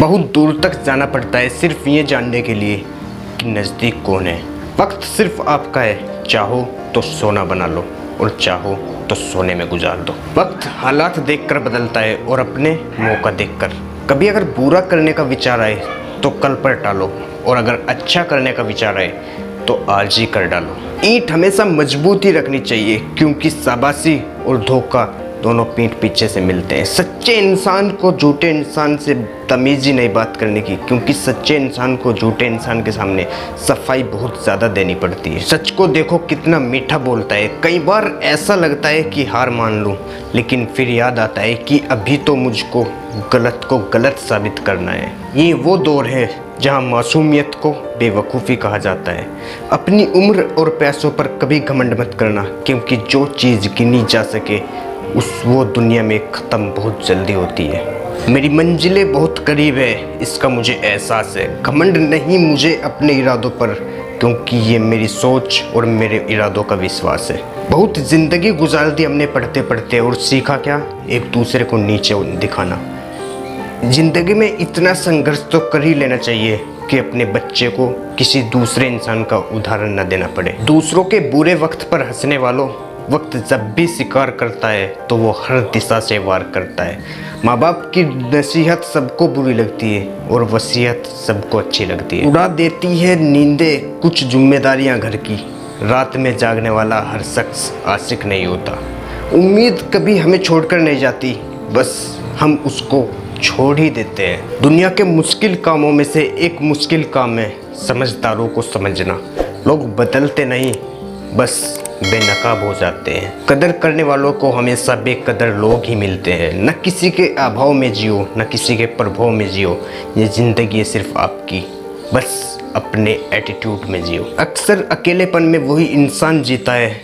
बहुत दूर तक जाना पड़ता है सिर्फ ये जानने के लिए कि नज़दीक कौन है। वक्त सिर्फ आपका है, चाहो तो सोना बना लो और चाहो तो सोने में गुजार दो। वक्त हालात देखकर बदलता है और अपने मौका देखकर। कभी अगर बुरा करने का विचार आए तो कल पर टालो, और अगर अच्छा करने का विचार आए तो आज ही कर डालो। ईंट हमेशा मजबूत ही रखनी चाहिए, क्योंकि शाबाशी और धोखा दोनों पीठ पीछे से मिलते हैं। सच्चे इंसान को झूठे इंसान से तमीज़ ही नहीं बात करने की, क्योंकि सच्चे इंसान को झूठे इंसान के सामने सफाई बहुत ज़्यादा देनी पड़ती है। सच को देखो कितना मीठा बोलता है। कई बार ऐसा लगता है कि हार मान लूँ, लेकिन फिर याद आता है कि अभी तो मुझको गलत को गलत साबित करना है। ये वो दौर है जहाँ मासूमियत को बेवकूफ़ी कहा जाता है। अपनी उम्र और पैसों पर कभी घमंड मत करना, क्योंकि जो चीज़ गिनी जा सके वो दुनिया में ख़त्म बहुत जल्दी होती है। मेरी मंजिलें बहुत करीब है, इसका मुझे एहसास है। घमंड नहीं मुझे अपने इरादों पर, क्योंकि ये मेरी सोच और मेरे इरादों का विश्वास है। बहुत ज़िंदगी गुजार दी हमने पढ़ते पढ़ते, और सीखा क्या? एक दूसरे को नीचे दिखाना। ज़िंदगी में इतना संघर्ष तो कर ही लेना चाहिए कि अपने बच्चे को किसी दूसरे इंसान का उदाहरण न देना पड़े। दूसरों के बुरे वक्त पर हंसने वालों, वक्त जब भी शिकार करता है तो वो हर दिशा से वार करता है। माँ बाप की नसीहत सबको बुरी लगती है और वसीयत सबको अच्छी लगती है। उड़ा देती है नींदें कुछ जिम्मेदारियाँ घर की, रात में जागने वाला हर शख्स आशिक नहीं होता। उम्मीद कभी हमें छोड़कर नहीं जाती, बस हम उसको छोड़ ही देते हैं। दुनिया के मुश्किल कामों में से एक मुश्किल काम है समझदारों को समझना। लोग बदलते नहीं, बस बेनकाब हो जाते हैं। कदर करने वालों को हमेशा बेकदर लोग ही मिलते हैं। न किसी के अभाव में जियो, न किसी के प्रभाव में जियो। ये ज़िंदगी है सिर्फ आपकी, बस अपने एटीट्यूड में जियो। अक्सर अकेलेपन में वही इंसान जीता है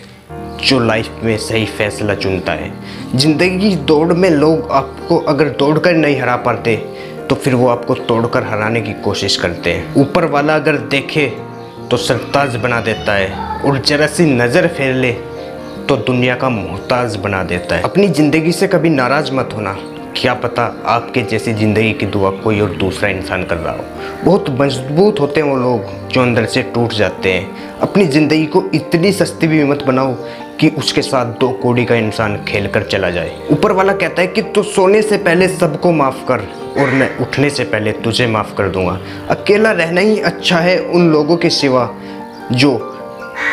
जो लाइफ में सही फैसला चुनता है। ज़िंदगी की दौड़ में लोग आपको अगर दौड़कर नहीं हरा पाते तो फिर वो आपको तोड़कर हराने की कोशिश करते हैं। ऊपर वाला अगर देखे तो सरताज बना देता है, और जरा सी नज़र फेर ले तो दुनिया का मोहताज बना देता है। अपनी ज़िंदगी से कभी नाराज़ मत होना, क्या पता आपके जैसी ज़िंदगी की दुआ कोई और दूसरा इंसान कर रहा हो। बहुत मजबूत होते हैं वो लोग जो अंदर से टूट जाते हैं। अपनी ज़िंदगी को इतनी सस्ती भी मत बनाओ कि उसके साथ 2 कौड़ी का इंसान खेल कर चला जाए। ऊपर वाला कहता है कि तू सोने से पहले सबको माफ़ कर, और मैं उठने से पहले तुझे माफ़ कर दूंगा। अकेला रहना ही अच्छा है उन लोगों के सिवा जो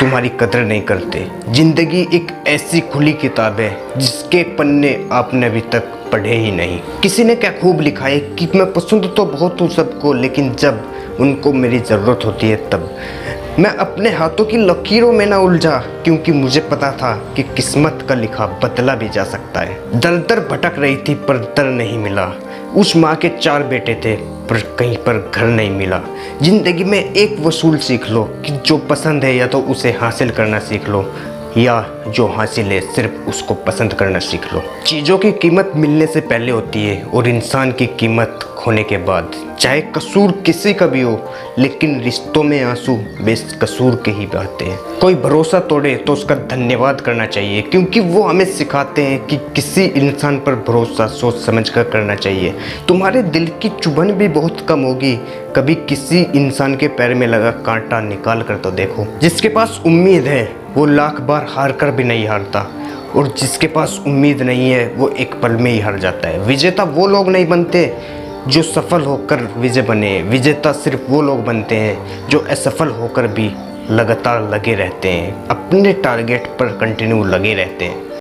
तुम्हारी कदर नहीं करते। ज़िंदगी एक ऐसी खुली किताब है जिसके पन्ने आपने अभी तक पढ़े ही नहीं। किसी ने क्या खूब लिखा है कि मैं पसंद तो बहुत हूँ सबको, लेकिन जब उनको मेरी ज़रूरत होती है तब। मैं अपने हाथों की लकीरों में ना उलझा, क्योंकि मुझे पता था कि किस्मत का लिखा बदला भी जा सकता है। दर दर भटक रही थी पर दर नहीं मिला। उस माँ के 4 बेटे थे पर कहीं पर घर नहीं मिला। ज़िंदगी में एक वसूल सीख लो कि जो पसंद है या तो उसे हासिल करना सीख लो, या जो हासिल है सिर्फ उसको पसंद करना सीख लो। चीज़ों की कीमत मिलने से पहले होती है और इंसान की कीमत खोने के बाद। चाहे कसूर किसी का भी हो, लेकिन रिश्तों में आंसू बेकसूर के ही बहते हैं। कोई भरोसा तोड़े तो उसका धन्यवाद करना चाहिए, क्योंकि वो हमें सिखाते हैं कि किसी इंसान पर भरोसा सोच समझ कर करना चाहिए। तुम्हारे दिल की चुभन भी बहुत कम होगी। कभी किसी इंसान के पैर में लगा कांटा निकाल कर तो देखो। जिसके पास उम्मीद है वो लाख बार हार कर भी नहीं हारता, और जिसके पास उम्मीद नहीं है वो एक पल में ही हार जाता है। विजेता वो लोग नहीं बनते जो सफल होकर विजय बने। विजेता सिर्फ वो लोग बनते हैं जो असफल होकर भी लगातार लगे रहते हैं, अपने टारगेट पर कंटिन्यू लगे रहते हैं।